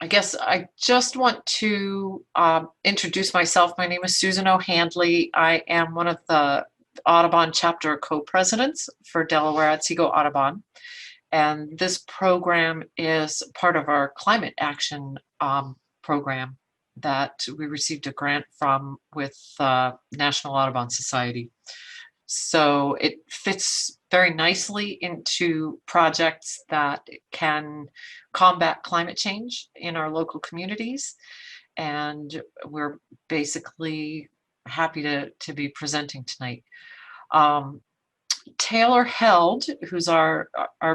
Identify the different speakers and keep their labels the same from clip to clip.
Speaker 1: I guess I just want to introduce myself. My name is Susan O'Handley. I am one of the Audubon chapter co-presidents for Delaware-Otsego Audubon. And this program is part of our climate action program that we received a grant from with National Audubon Society. So it fits very nicely into projects that can combat climate change in our local communities. And we're basically happy to be presenting tonight. Taylor Held, who's our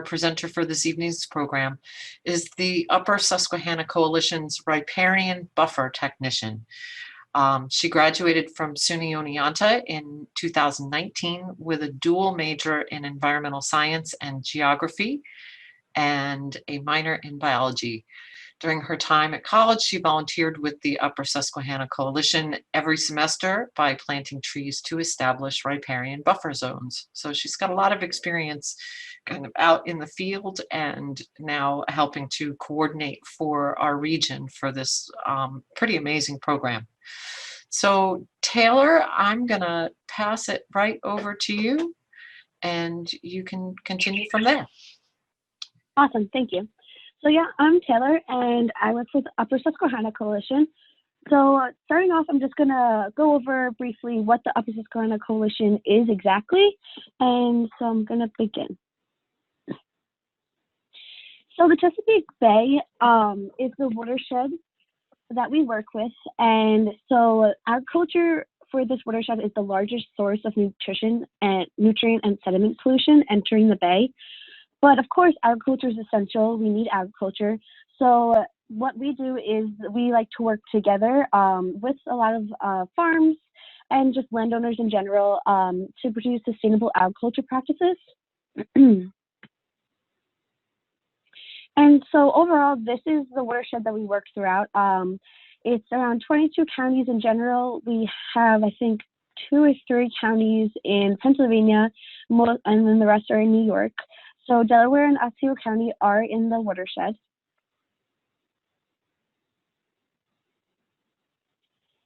Speaker 1: presenter for this evening's program, is the Upper Susquehanna Coalition's riparian buffer technician. She graduated from SUNY Oneonta in 2019 with a dual major in environmental science and geography and a minor in biology. During her time at college, she volunteered with the Upper Susquehanna Coalition every semester by planting trees to establish riparian buffer zones. So she's got a lot of experience kind of out in the field and now helping to coordinate for our region for this pretty amazing program. So Taylor, I'm gonna pass it right over to you and you can continue from there.
Speaker 2: Awesome, thank you. So yeah, I'm Taylor and I work with Upper Susquehanna Coalition. So starting off, I'm just gonna go over briefly what the Upper Susquehanna Coalition is exactly. And so I'm gonna begin. So the Chesapeake Bay is the watershed that we work with. And so agriculture for this watershed is the largest source of nutrition and nutrient and sediment pollution entering the bay. But of course, agriculture is essential. We need agriculture. So what we do is we like to work together with a lot of farms and just landowners in general to produce sustainable agriculture practices. And so overall, this is the watershed that we work throughout. It's around 22 counties in general. We have, I think, 2 or 3 counties in Pennsylvania, and then the rest are in New York. So Delaware and Otsego County are in the watershed.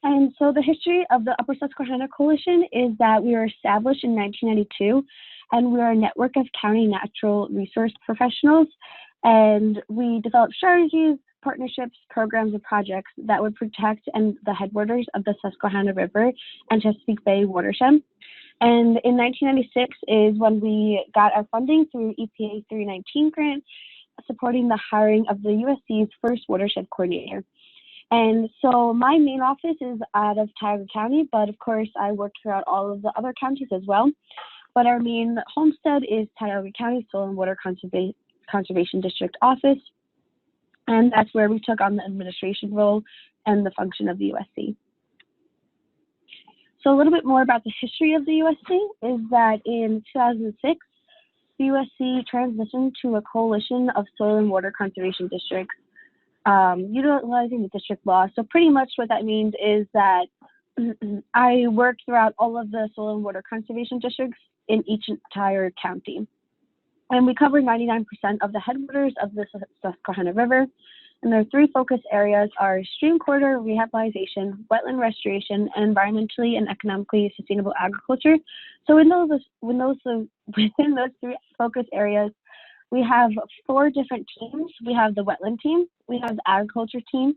Speaker 2: And so the history of the Upper Susquehanna Coalition is that we were established in 1992, and we are a network of county natural resource professionals. And we develop strategies, partnerships, programs, and projects that would protect the headwaters of the Susquehanna River and Chesapeake Bay watershed. And in 1996 is when we got our funding through EPA 319 grant, supporting the hiring of the USC'S first watershed coordinator. And so my main office is out of Tioga County, but of course I work throughout all of the other counties as well. But our main homestead is Tioga County Soil and Water Conservation District office. And that's where we took on the administration role and the function of the USC. So a little bit more about the history of the USC is that in 2006, the USC transitioned to a coalition of soil and water conservation districts, utilizing the district law. So pretty much what that means is that I work throughout all of the soil and water conservation districts in each entire county. And we cover 99% of the headwaters of the Susquehanna River. And their 3 focus areas are stream corridor rehabilitation, wetland restoration, and environmentally and economically sustainable agriculture. So within those 3 focus areas, we have 4 different teams. We have the wetland team, we have the agriculture team,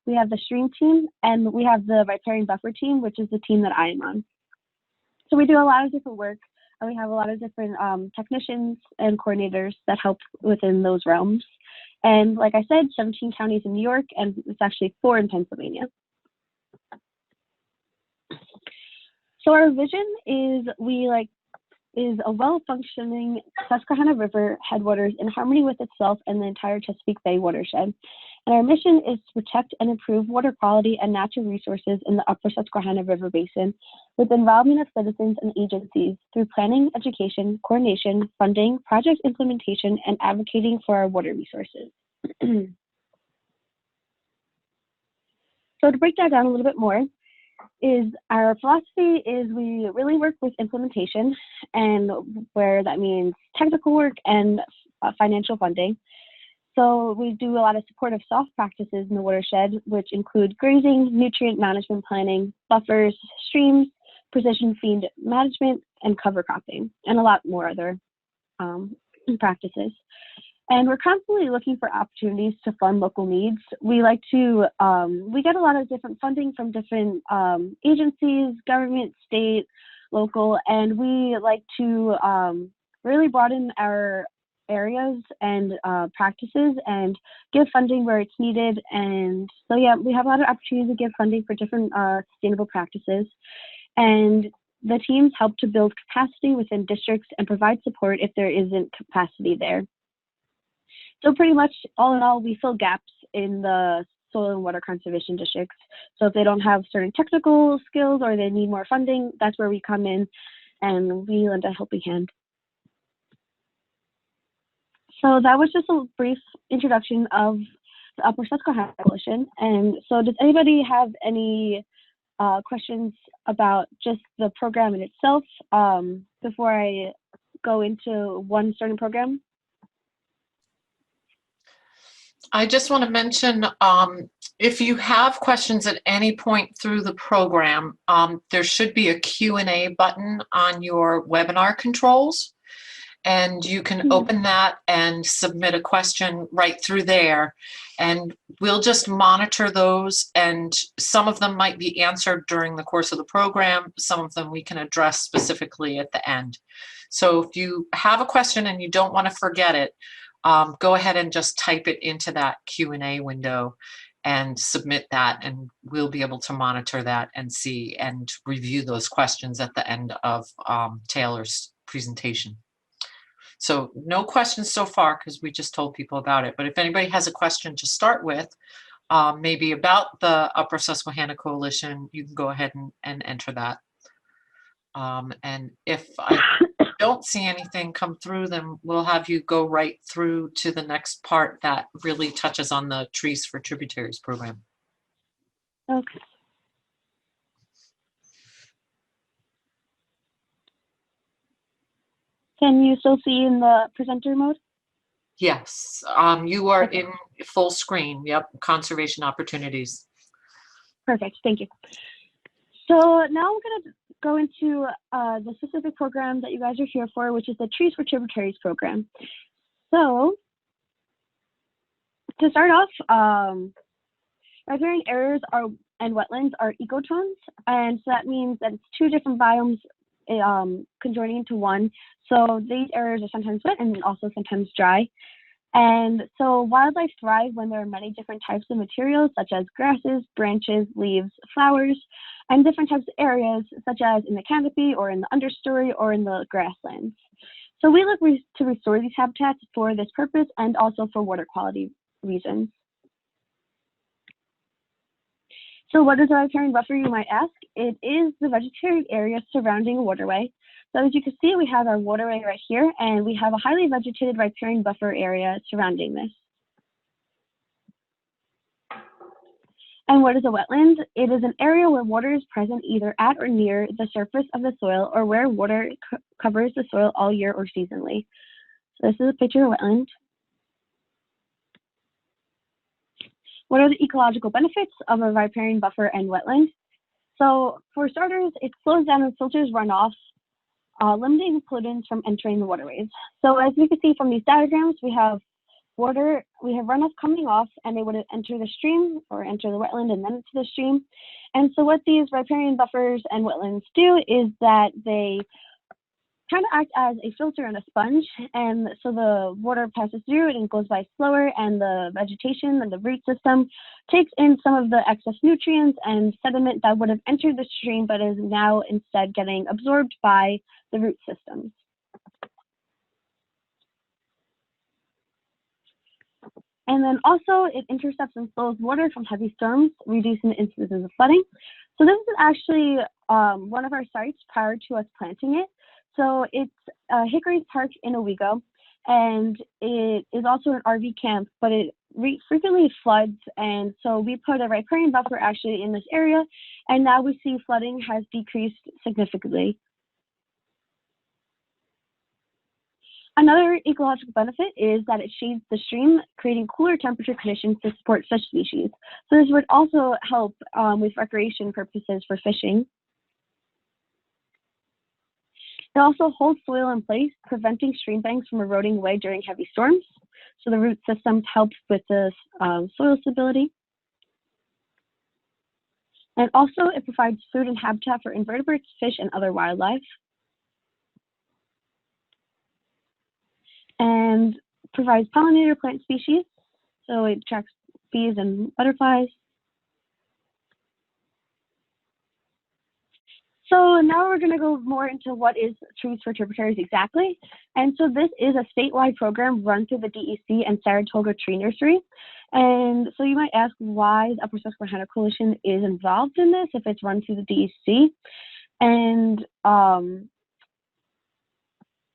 Speaker 2: we have the stream team, and we have the riparian buffer team, which is the team that I am on. So we do a lot of different work. We have a lot of different technicians and coordinators that help within those realms. And like I said, 17 counties in New York, and it's actually 4 in Pennsylvania. So our vision is a well-functioning Susquehanna River headwaters in harmony with itself and the entire Chesapeake Bay watershed. And our mission is to protect and improve water quality and natural resources in the Upper Susquehanna River Basin with the involvement of citizens and agencies through planning, education, coordination, funding, project implementation, and advocating for our water resources. So to break that down a little bit more, is our philosophy is we really work with implementation, and where that means technical work and financial funding. So we do a lot of supportive soft practices in the watershed, which include grazing, nutrient management planning, buffers, streams, precision feed management, and cover cropping, and a lot more other practices. And we're constantly looking for opportunities to fund local needs. We like to, we get a lot of different funding from different agencies, government, state, local, and we like to really broaden our areas and practices and give funding where it's needed. And so, yeah, we have a lot of opportunities to give funding for different sustainable practices. And the teams help to build capacity within districts and provide support if there isn't capacity there. So pretty much, all in all, we fill gaps in the soil and water conservation districts. So if they don't have certain technical skills or they need more funding, that's where we come in and we lend a helping hand. So that was just a brief introduction of the Upper Susquehanna Coalition. And so does anybody have any questions about just the program in itself before I go into one certain program?
Speaker 1: I just want to mention, if you have questions at any point through the program, there should be a Q&A button on your webinar controls, and you can open that and submit a question right through there, and we'll just monitor those, and some of them might be answered during the course of the program, some of them we can address specifically at the end. So if you have a question and you don't want to forget it, go ahead and just type it into that Q&A window and submit that, and we'll be able to monitor that and see and review those questions at the end of Taylor's presentation. So no questions so far because we just told people about it, but if anybody has a question to start with, maybe about the Upper Susquehanna Coalition, you can go ahead and enter that. And if I don't see anything come through, then we'll have you go right through to the next part that really touches on the Trees for Tributaries program.
Speaker 2: Okay. Can you still see in the presenter mode?
Speaker 1: Yes, you are
Speaker 2: Okay.
Speaker 1: in full screen. Yep, conservation opportunities.
Speaker 2: Perfect, thank you. So now I'm going to go into the specific program that you guys are here for, which is the Trees for Tributaries program. So to start off, riparian areas and wetlands are ecotones, and so that means that it's two different biomes conjoining into one. So these areas are sometimes wet and also sometimes dry. And so wildlife thrive when there are many different types of materials, such as grasses, branches, leaves, flowers, and different types of areas, such as in the canopy or in the understory or in the grasslands. So we look to restore these habitats for this purpose and also for water quality reasons. So what is a riparian buffer, you might ask? It is the vegetated area surrounding a waterway. So as you can see, we have our waterway right here, and we have a highly vegetated riparian buffer area surrounding this. And what is a wetland? It is an area where water is present either at or near the surface of the soil, or where water covers the soil all year or seasonally. So this is a picture of a wetland. What are the ecological benefits of a riparian buffer and wetland? So for starters, it slows down and filters runoff, limiting pollutants from entering the waterways. So as we can see from these diagrams, we have water, we have runoff coming off, and they would enter the stream or enter the wetland and then into the stream. And so what these riparian buffers and wetlands do is that they kind of act as a filter and a sponge, and so the water passes through it and goes by slower, and the vegetation and the root system takes in some of the excess nutrients and sediment that would have entered the stream but is now instead getting absorbed by the root systems. And then also it intercepts and flows water from heavy storms, reducing the instances of flooding. So this is actually one of our sites prior to us planting it. So it's Hickory Park in Owego, and it is also an RV camp, but it frequently floods. And so we put a riparian buffer actually in this area, and now we see flooding has decreased significantly. Another ecological benefit is that it shades the stream, creating cooler temperature conditions to support fish species. So this would also help with recreation purposes for fishing. It also holds soil in place, preventing stream banks from eroding away during heavy storms. So the root system helps with the soil stability. And also it provides food and habitat for invertebrates, fish, and other wildlife. And provides pollinator plant species. So it attracts bees and butterflies. So now we're going to go more into what is Trees for Tributaries exactly. And so this is a statewide program run through the DEC and Saratoga Tree Nursery. And so you might ask why the Upper Susquehanna Coalition is involved in this if it's run through the DEC. And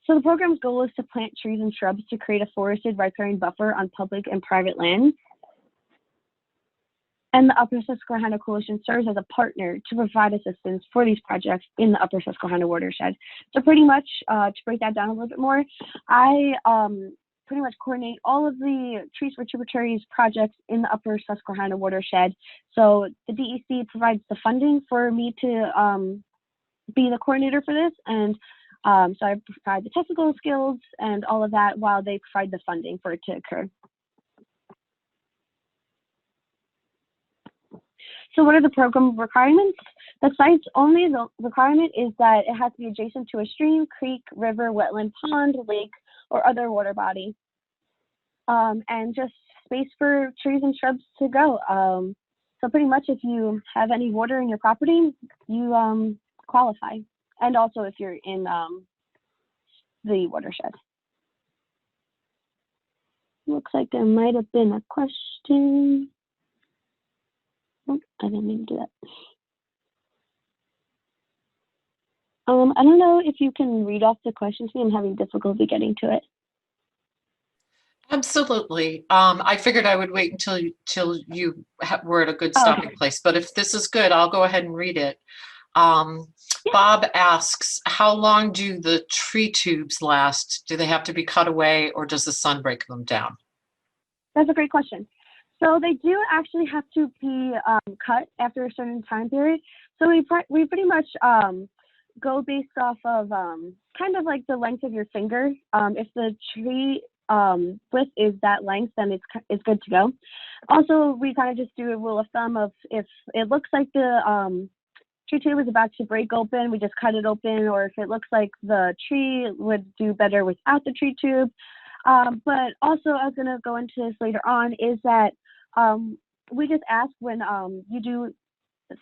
Speaker 2: so the program's goal is to plant trees and shrubs to create a forested riparian buffer on public and private lands. And the Upper Susquehanna Coalition serves as a partner to provide assistance for these projects in the Upper Susquehanna watershed. So pretty much, to break that down a little bit more, I pretty much coordinate all of the Trees for Tributaries projects in the Upper Susquehanna watershed. So the DEC provides the funding for me to be the coordinator for this, and so I provide the technical skills and all of that while they provide the funding for it to occur. So what are the program requirements? The site's only the requirement is that it has to be adjacent to a stream, creek, river, wetland, pond, lake, or other water body. And just space for trees and shrubs to grow. So pretty much if you have any water in your property, you qualify. And also if you're in the watershed. Looks like there might have been a question. Oh, I didn't mean to do that. I don't know if you can read off the question to me. I'm having difficulty getting to it.
Speaker 1: Absolutely. I figured I would wait until you were at a good stopping place, but if this is good, I'll go ahead and read it. Yeah. Bob asks, how long do the tree tubes last? Do they have to be cut away or does the sun break them down?
Speaker 2: That's a great question. So they do actually have to be cut after a certain time period. So we pretty much go based off of kind of like the length of your finger. If the tree width is that length, then it's good to go. Also, we kind of just do a rule of thumb of if it looks like the tree tube is about to break open, we just cut it open, or if it looks like the tree would do better without the tree tube. But also, I was going to go into this later on, is that we just ask when you do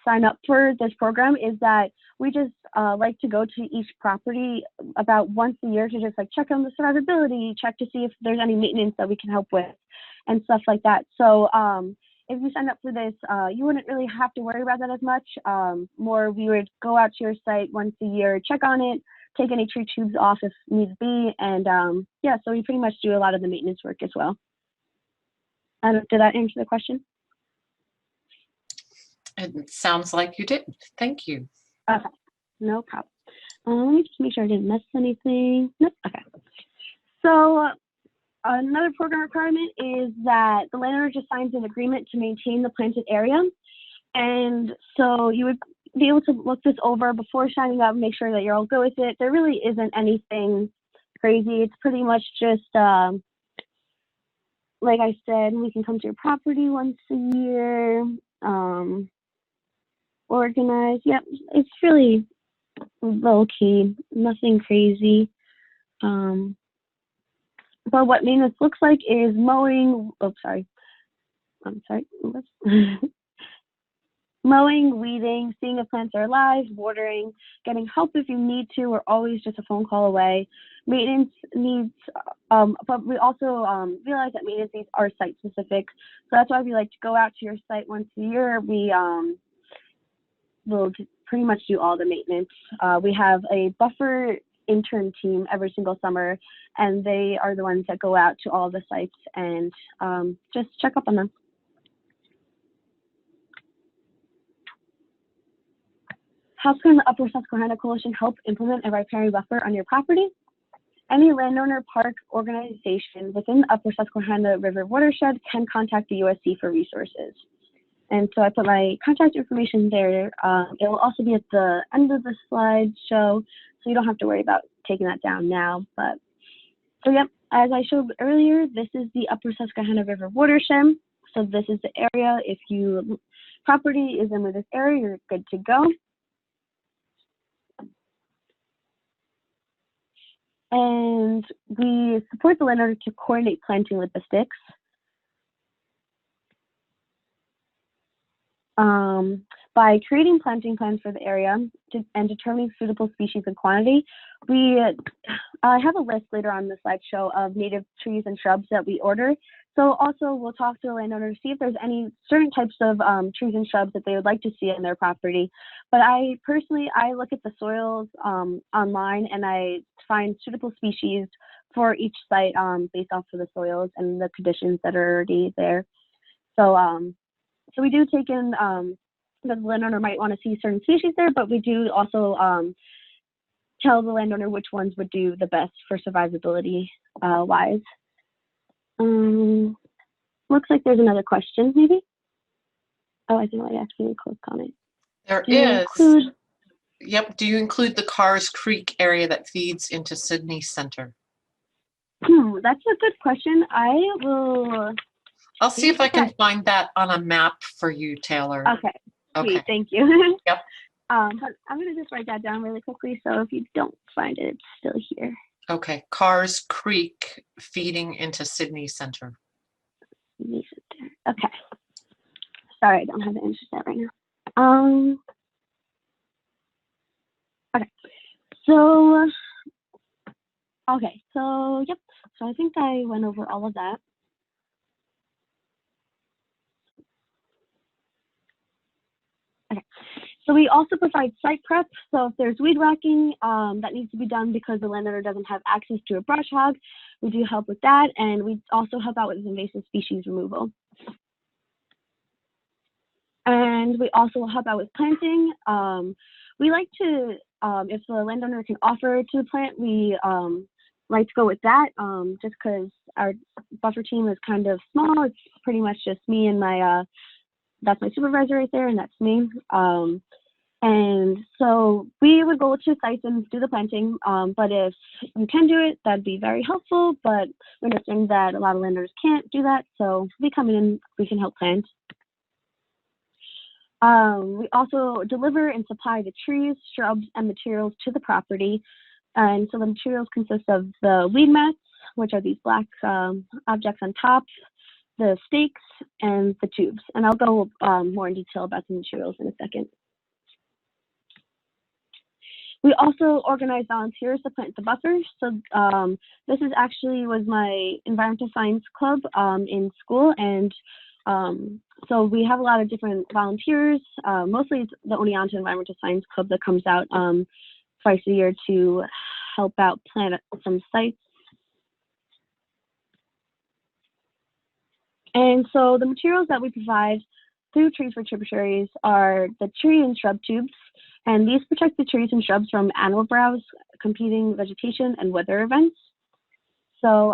Speaker 2: sign up for this program, is that we just like to go to each property about once a year to just like check on the survivability, check to see if there's any maintenance that we can help with and stuff like that. So if you sign up for this, you wouldn't really have to worry about that as much. More, we would go out to your site once a year, check on it, take any tree tubes off if needs be, and yeah, so we pretty much do a lot of the maintenance work as well. Did that answer the question?
Speaker 1: It sounds like you did. Thank you.
Speaker 2: Okay, no problem. Let me just make sure I didn't miss anything. Nope. Okay. So another program requirement is that the landowner just signs an agreement to maintain the planted area. And so you would be able to look this over before signing up, make sure that you're all good with it. There really isn't anything crazy. It's pretty much just, like I said, we can come to your property once a year, organize. Yep, it's really low key, nothing crazy. But what maintenance looks like is mowing. Oh, sorry. I'm sorry. Mowing, weeding, seeing if plants are alive, watering, getting help if you need to. We're always just a phone call away. Maintenance needs, but we also realize that maintenance needs are site specific. So that's why we like to go out to your site once a year. We will pretty much do all the maintenance. We have a buffer intern team every single summer, and they are the ones that go out to all the sites and just check up on them. How can the Upper Susquehanna Coalition help implement a riparian buffer on your property? any landowner park organization within the Upper Susquehanna River watershed can contact the USC for resources. And so I put my contact information there. It will also be at the end of the slideshow, so you don't have to worry about taking that down now. But so yep, as I showed earlier, this is the Upper Susquehanna River watershed. So this is the area. If your property is in this area, you're good to go. And we support the landowner to coordinate planting with the sticks. By creating planting plans for the area and determining suitable species and quantity, I have a list later on the slideshow of native trees and shrubs that we order. So also we'll talk to the landowner to see if there's any certain types of trees and shrubs that they would like to see in their property. But I look at the soils online, and I find suitable species for each site based off of the soils and the conditions that are already there. So we do take in the landowner might want to see certain species there, but we do also tell the landowner which ones would do the best for survivability wise. Looks like there's another question, maybe. Oh, I think I actually clicked on it.
Speaker 1: There is. Yep. Do you include the Carrs Creek area that feeds into Sydney Center?
Speaker 2: That's a good question.
Speaker 1: I'll see if I can find that on a map for you, Taylor.
Speaker 2: Okay.
Speaker 1: Okay.
Speaker 2: Sweet, thank you.
Speaker 1: Yep.
Speaker 2: But I'm going to just write that down really quickly, so if you don't find it, it's still here.
Speaker 1: Okay. Carrs Creek feeding into Sydney Center.
Speaker 2: Okay. Sorry, I don't have the answer to that right now. Okay. So yep. So I think I went over all of that. Okay. So we also provide site prep. So if there's weed whacking that needs to be done because the landowner doesn't have access to a brush hog, we do help with that, and we also help out with invasive species removal. And we also help out with planting. We like to, if the landowner can offer to plant, we like to go with that, just because our buffer team is kind of small. It's pretty much just me and that's my supervisor right there, and that's me. And so we would go to sites and do the planting, but if you can do it, that'd be very helpful, but we understand that a lot of landowners can't do that, so we come in and we can help plant. We also deliver and supply the trees, shrubs, and materials to the property. And so the materials consist of the weed mats, which are these black objects on top, the stakes, and the tubes. And I'll go more in detail about the materials in a second. We also organize volunteers to plant the buffers. So this is actually was my environmental science club in school, and so we have a lot of different volunteers. Mostly it's the Oneonta Environmental Science Club that comes out twice a year to help out plant some sites. And so the materials that we provide through Trees for Tributaries are the tree and shrub tubes, and these protect the trees and shrubs from animal browse, competing vegetation, and weather events. So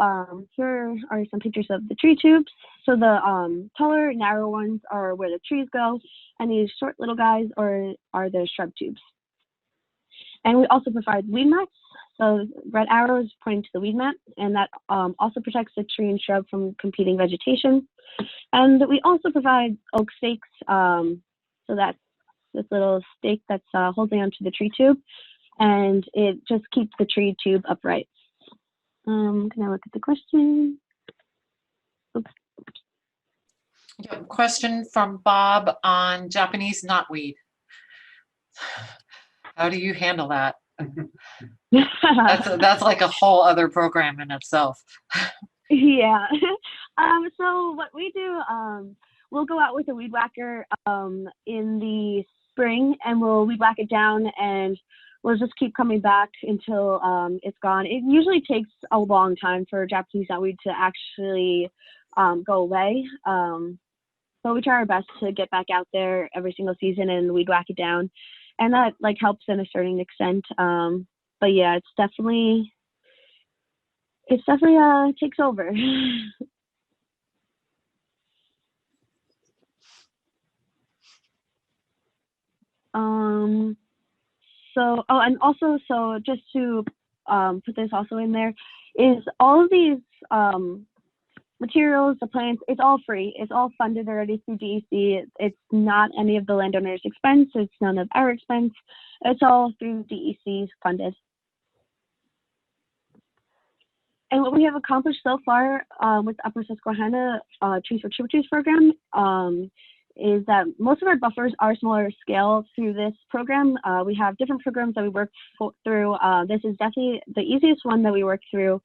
Speaker 2: here are some pictures of the tree tubes. So the taller, narrow ones are where the trees go, and these short little guys are the shrub tubes. And we also provide weed mats. So red arrows pointing to the weed mat, and that also protects the tree and shrub from competing vegetation. And we also provide oak stakes. So that's this little stake that's holding onto the tree tube, and it just keeps the tree tube upright. Can I look at the question? Oops.
Speaker 1: Question from Bob on Japanese knotweed. How do you handle that? That's like a whole other program in itself.
Speaker 2: Yeah. So what we do, we'll go out with a weed whacker in the spring, and we'll weed whack it down, and we'll just keep coming back until it's gone. It usually takes a long time for Japanese knotweed to actually go away. But we try our best to get back out there every single season and weed whack it down. And that like helps in a certain extent. But yeah, it's definitely It's definitely takes over. And also, so just to put this also in there, is all of these materials, the plants, it's all free. It's all funded already through DEC. It's not any of the landowners' expense. It's none of our expense. It's all through DEC funded. And what we have accomplished so far with Upper Susquehanna Trees for Tributaries Program is that most of our buffers are smaller scale through this program. We have different programs that we work through. This is definitely the easiest one that we work through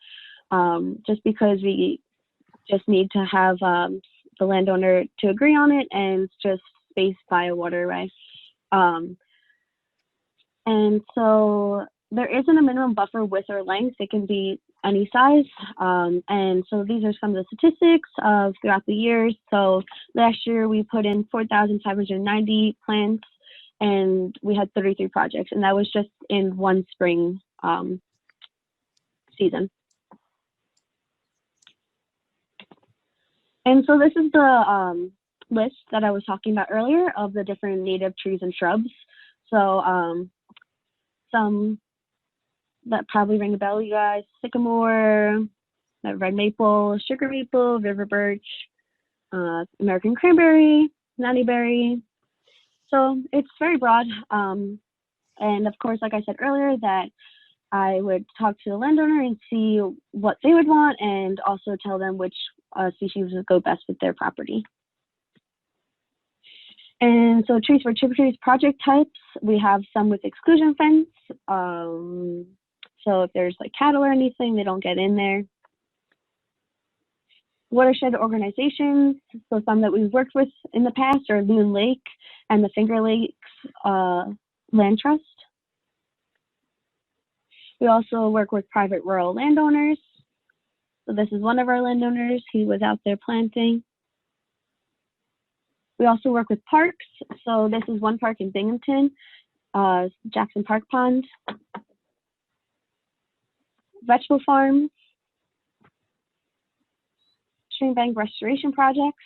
Speaker 2: just because we just need to have the landowner to agree on it, and it's just spaced by a waterway. And so there isn't a minimum buffer width or length. It can be any size. And so these are some of the statistics of throughout the years. So last year we put in 4,590 plants and we had 33 projects, and that was just in one spring season. And so this is the list that I was talking about earlier of the different native trees and shrubs. So some that probably ring a bell, you guys: sycamore, red maple, sugar maple, river birch, American cranberry, nannyberry. So it's very broad. And of course, like I said earlier, that I would talk to the landowner and see what they would want, and also tell them which species would go best with their property. And so Trees for Tributaries project types, we have some with exclusion fence. So if there's like cattle or anything, they don't get in there. Watershed organizations, so some that we've worked with in the past are Loon Lake and the Finger Lakes Land Trust. We also work with private rural landowners. So this is one of our landowners. He was out there planting. We also work with parks. So this is one park in Binghamton, Jackson Park Pond. Vegetable farms, stream bank restoration projects,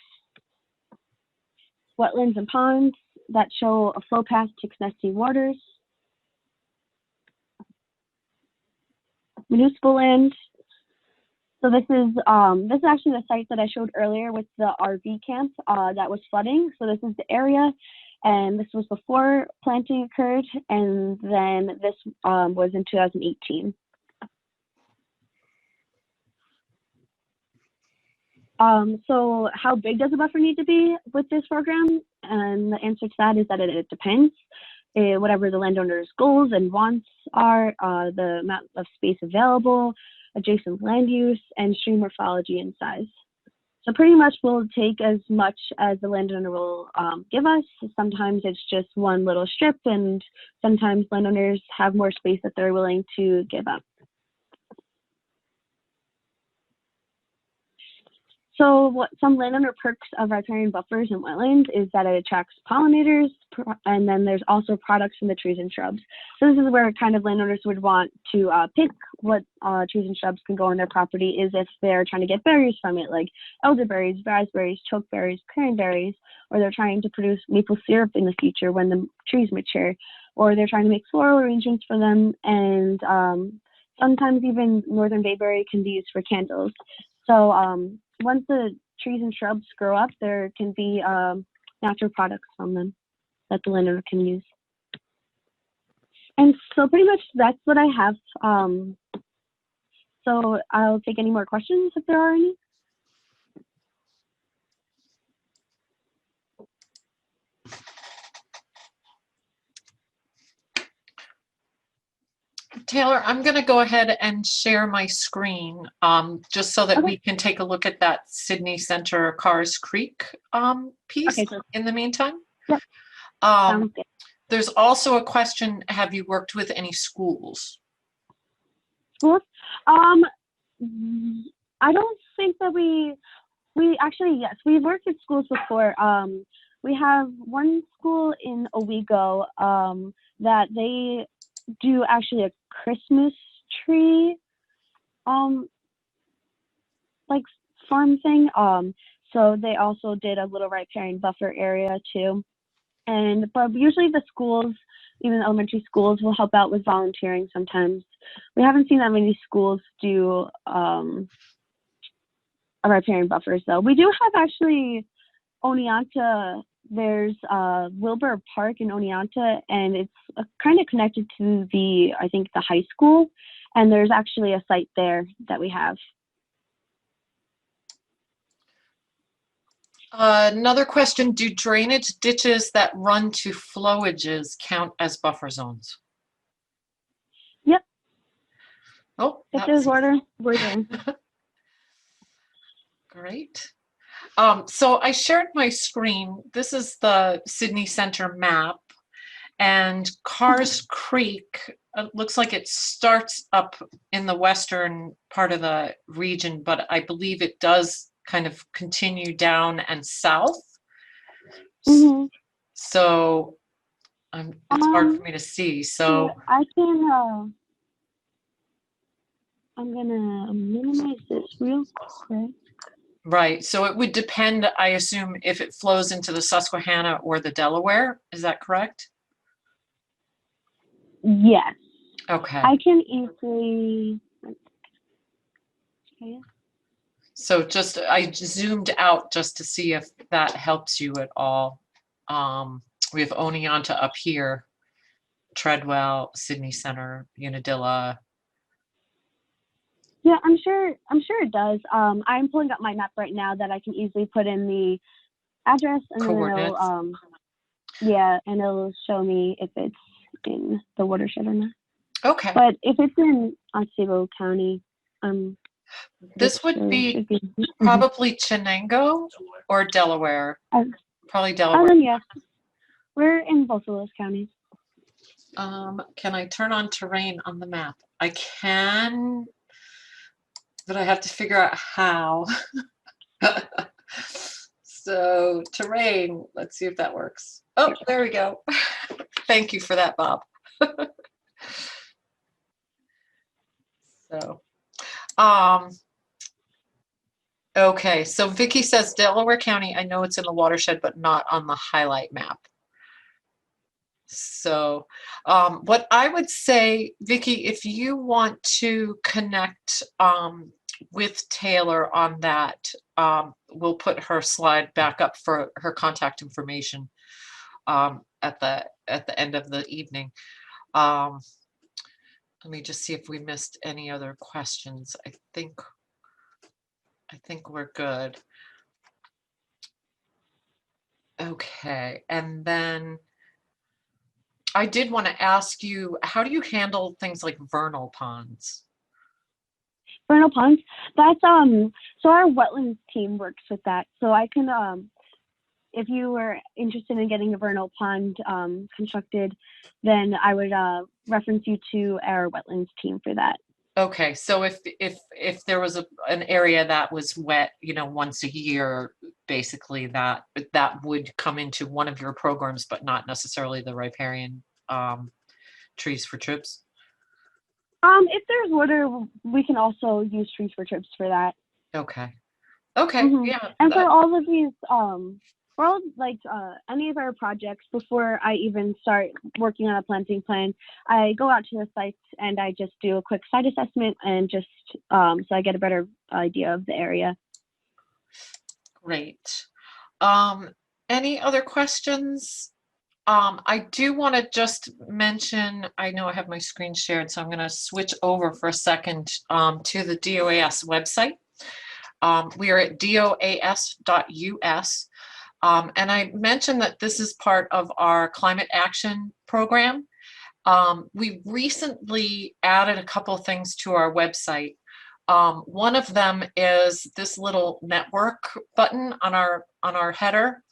Speaker 2: wetlands and ponds that show a flow path to nesting waters, municipal land. So this is actually the site that I showed earlier with the RV camp that was flooding. So this is the area, and this was before planting occurred, and then this was in 2018. So how big does a buffer need to be with this program? And the answer to that is that it depends. Whatever the landowner's goals and wants are, the amount of space available, adjacent land use, and stream morphology and size. So pretty much we'll take as much as the landowner will give us. Sometimes it's just one little strip, and sometimes landowners have more space that they're willing to give up. So what some landowner perks of riparian buffers and wetlands is that it attracts pollinators, and then there's also products from the trees and shrubs. So this is where kind of landowners would want to pick what trees and shrubs can go on their property, is if they're trying to get berries from it, like elderberries, raspberries, chokeberries, cranberries, or they're trying to produce maple syrup in the future when the trees mature, or they're trying to make floral arrangements for them, and sometimes even northern bayberry can be used for candles. So once the trees and shrubs grow up, there can be natural products from them that the landowner can use. And so pretty much that's what I have. So I'll take any more questions if there are any.
Speaker 1: Taylor, I'm going to go ahead and share my screen just so that we can take a look at that Sydney Center Carrs Creek piece in the meantime.
Speaker 2: Yep. Sounds good.
Speaker 1: There's also a question, have you worked with any schools?
Speaker 2: Schools? I don't think that we actually, yes, we've worked with schools before. We have one school in Owego that they do actually a Christmas tree like farm thing. So they also did a little riparian buffer area too. But usually the schools, even elementary schools, will help out with volunteering sometimes. We haven't seen that many schools do a riparian buffers though. We do have actually Oneonta. There's Wilbur Park in Oneonta, and it's kind of connected to I think the high school, and there's actually a site there that we have.
Speaker 1: Another question, do drainage ditches that run to flowages count as buffer zones?
Speaker 2: Yep.
Speaker 1: Oh,
Speaker 2: if there's water, we're there.
Speaker 1: Great. So I shared my screen. This is the Sydney Center map, and Carrs Creek, looks like it starts up in the western part of the region, but I believe it does kind of continue down and south.
Speaker 2: Mm-hmm.
Speaker 1: So it's hard for me to see. So
Speaker 2: I can, I'm gonna minimize this real quick.
Speaker 1: Right. So it would depend, I assume, if it flows into the Susquehanna or the Delaware. Is that correct?
Speaker 2: Yes.
Speaker 1: Okay.
Speaker 2: I can easily. Okay.
Speaker 1: So I zoomed out just to see if that helps you at all. We have Oneonta up here, Treadwell, Sydney Center, Unadilla.
Speaker 2: Yeah, I'm sure it does. I'm pulling up my map right now that I can easily put in the address and
Speaker 1: coordinates.
Speaker 2: Then it'll, and it'll show me if it's in the watershed or not.
Speaker 1: Okay.
Speaker 2: But if it's in Otsego County,
Speaker 1: this would be probably Chenango or Delaware. Probably Delaware.
Speaker 2: Yes, we're in both of those counties.
Speaker 1: Can I turn on terrain on the map? I can, but I have to figure out how. So terrain, let's see if that works. Oh, there we go. Thank you for that, Bob. So, okay, so Vicki says Delaware County, I know it's in the watershed, but not on the highlight map. So what I would say, Vicki, if you want to connect with Taylor on that, we'll put her slide back up for her contact information at the end of the evening. Let me just see if we missed any other questions. I think we're good. Okay, and then I did want to ask you, how do you handle things like vernal ponds?
Speaker 2: Vernal ponds, that's so our wetlands team works with that. So I can if you were interested in getting a vernal pond constructed, then I would reference you to our wetlands team for that.
Speaker 1: Okay, so if there was an area that was wet, once a year, basically that would come into one of your programs, but not necessarily the riparian trees for trips.
Speaker 2: If there's water, we can also use trees for trips for that.
Speaker 1: Okay. Yeah.
Speaker 2: And for all of these, for all any of our projects, before I even start working on a planting plan, I go out to the sites and I just do a quick site assessment and just so I get a better idea of the area.
Speaker 1: Great. Any other questions? I do want to just mention, I know I have my screen shared, so I'm going to switch over for a second to the DOAS website. We are at doas.us. And I mentioned that this is part of our climate action program. We recently added a couple of things to our website. One of them is this little network button on our header.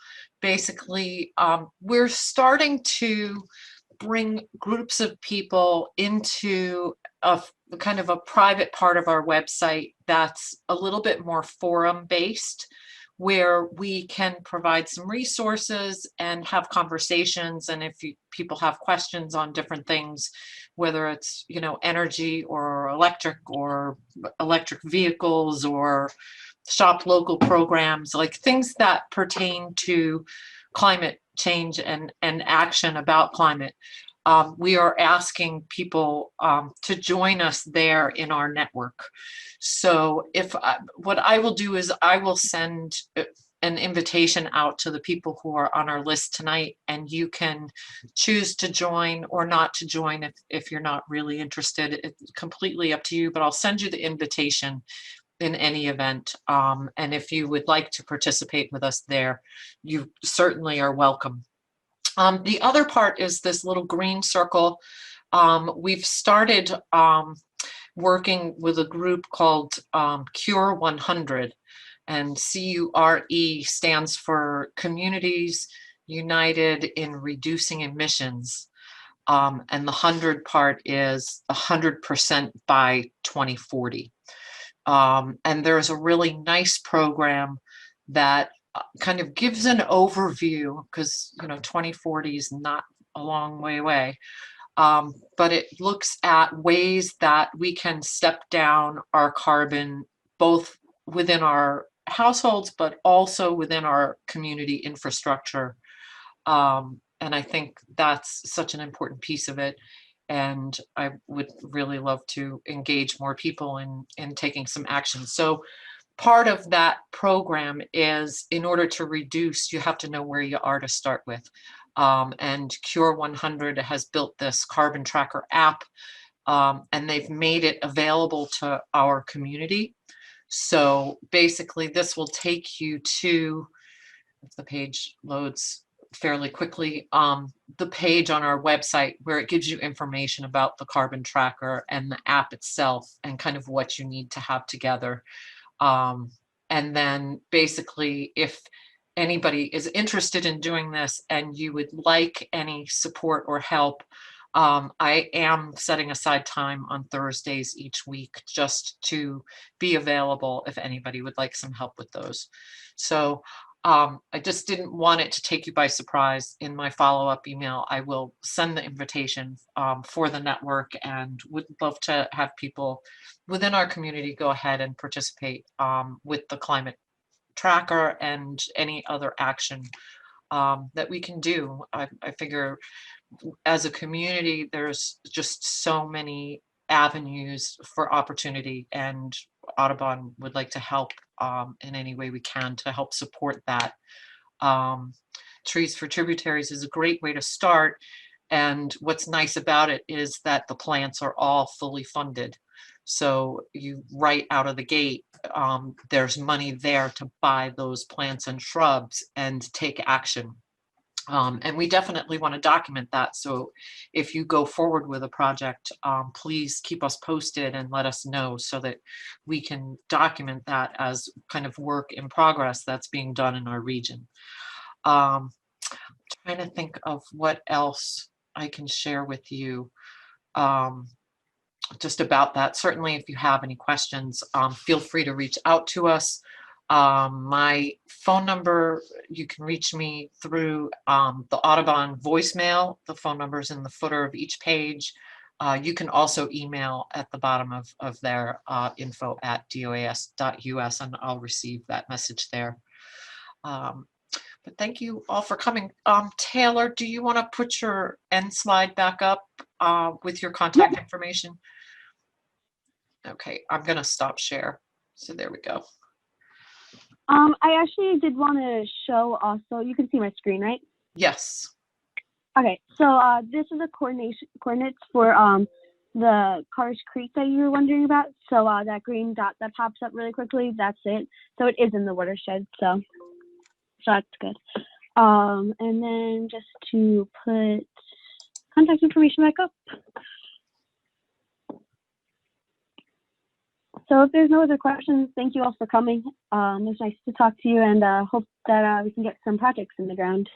Speaker 1: Basically, we're starting to bring groups of people into a kind of a private part of our website that's a little bit more forum based, where we can provide some resources and have conversations. And if people have questions on different things, whether it's, energy or electric vehicles or shop local programs, like things that pertain to climate change and action about climate, we are asking people to join us there in our network. So what I will do is I will send an invitation out to the people who are on our list tonight, and you can choose to join or not to join if you're not really interested. It's completely up to you, but I'll send you the invitation in any event. And if you would like to participate with us there, you certainly are welcome. The other part is this little green circle. We've started working with a group called Cure 100, and CURE stands for Communities United in Reducing Emissions. And the 100 part is 100% by 2040. And there's a really nice program that kind of gives an overview, because 2040 is not a long way away, but it looks at ways that we can step down our carbon, both within our households but also within our community infrastructure. And I think that's such an important piece of it, and I would really love to engage more people in taking some action. So part of that program is, in order to reduce, you have to know where you are to start with. And Cure 100 has built this carbon tracker app, and they've made it available to our community. So basically this will take you to, if the page loads fairly quickly, the page on our website where it gives you information about the carbon tracker and the app itself and kind of what you need to have together. And then basically, if anybody is interested in doing this and you would like any support or help, I am setting aside time on Thursdays each week just to be available if anybody would like some help with those. So I just didn't want it to take you by surprise. In my follow-up email, I will send the invitation for the network, and would love to have people within our community go ahead and participate with the climate tracker and any other action that we can do. I figure as a community, there's just so many avenues for opportunity, and Audubon would like to help in any way we can to help support that. Trees for Tributaries is a great way to start, and what's nice about it is that the plants are all fully funded. So you right out of the gate, there's money there to buy those plants and shrubs and take action. And we definitely want to document that. So if you go forward with a project, please keep us posted and let us know so that we can document that as kind of work in progress that's being done in our region. Trying to think of what else I can share with you just about that. Certainly, if you have any questions, feel free to reach out to us. My phone number, you can reach me through the Audubon voicemail. The phone number is in the footer of each page. You can also email at the bottom of their info@doas.us, and I'll receive that message there. But thank you all for coming. Taylor, do you want to put your end slide back up with your contact information? Okay, I'm going to stop share. So there we go.
Speaker 2: I actually did want to show also, you can see my screen, right?
Speaker 1: Yes.
Speaker 2: Okay, so this is the coordinates for the Cars Creek that you were wondering about. So that green dot that pops up really quickly, that's it. So it is in the watershed, so that's good. And then just to put contact information back up. So if there's no other questions, thank you all for coming. It was nice to talk to you, and hope that we can get some projects in the ground.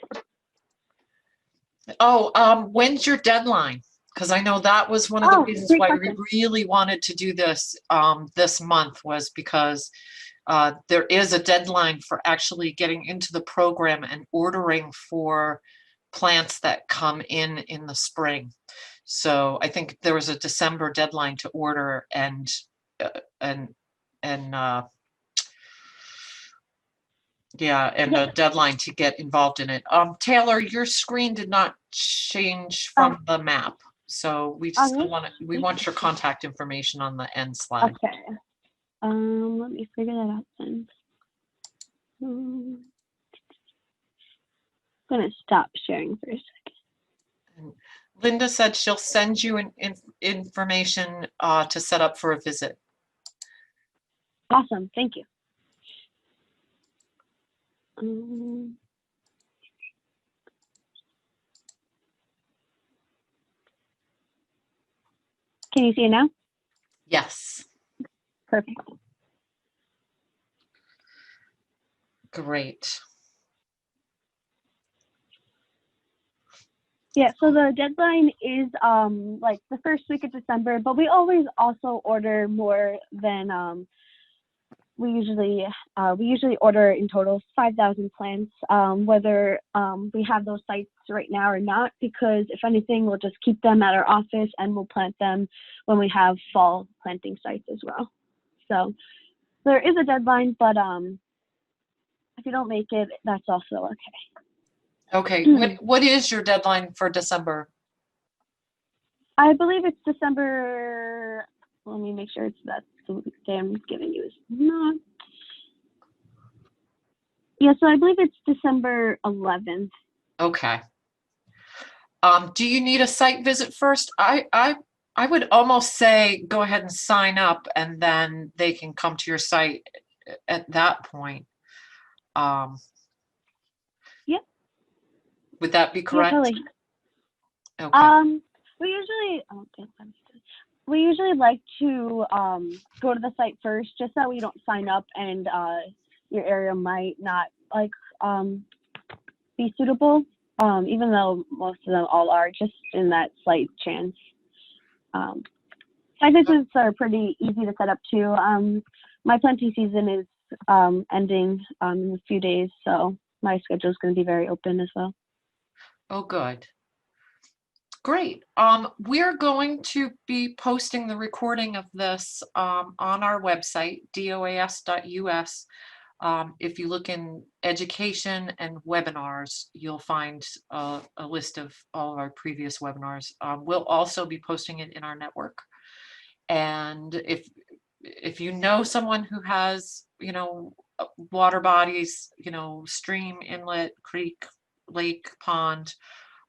Speaker 1: Oh, when's your deadline? Because I know that was one of the reasons why we really wanted to do this this month, was because there is a deadline for actually getting into the program and ordering for plants that come in the spring. So I think there was a December deadline to order and yeah, and a deadline to get involved in it. Taylor, your screen did not change from the map. So we just want your contact information on the end slide.
Speaker 2: Okay. Let me figure that out then. I'm gonna stop sharing for a second.
Speaker 1: Linda said she'll send you information to set up for a visit.
Speaker 2: Awesome, thank you. Can you see it now?
Speaker 1: Yes.
Speaker 2: Perfect.
Speaker 1: Great.
Speaker 2: Yeah, so the deadline is like the first week of December, but we always also order more than we usually order in total 5,000 plants, whether we have those sites right now or not, because if anything, we'll just keep them at our office and we'll plant them when we have fall planting sites as well. So there is a deadline, but if you don't make it, that's also okay.
Speaker 1: Okay, what is your deadline for December?
Speaker 2: I believe it's December. Let me make sure it's that day I'm giving you is not. Yeah, so I believe it's December 11th.
Speaker 1: Okay. Do you need a site visit first? I would almost say go ahead and sign up, and then they can come to your site at that point.
Speaker 2: Yep.
Speaker 1: Would that be correct?
Speaker 2: Yeah, totally.
Speaker 1: Okay.
Speaker 2: We usually like to go to the site first, just so we don't sign up and your area might not like be suitable, even though most of them all are, just in that slight chance. Site visits are pretty easy to set up too. My planting season is ending in a few days, so my schedule is going to be very open as well.
Speaker 1: Oh, good. Great. We're going to be posting the recording of this on our website, doas.us. If you look in education and webinars, you'll find a list of all of our previous webinars. We'll also be posting it in our network. And if you know someone who has, water bodies, stream, inlet, creek, lake, pond,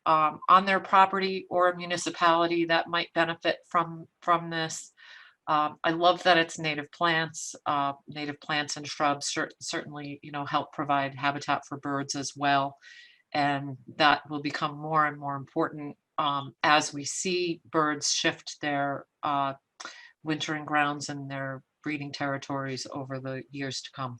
Speaker 1: on their property, or a municipality that might benefit from this. I love that it's native plants and shrubs certainly, help provide habitat for birds as well. And that will become more and more important as we see birds shift their wintering grounds and their breeding territories over the years to come.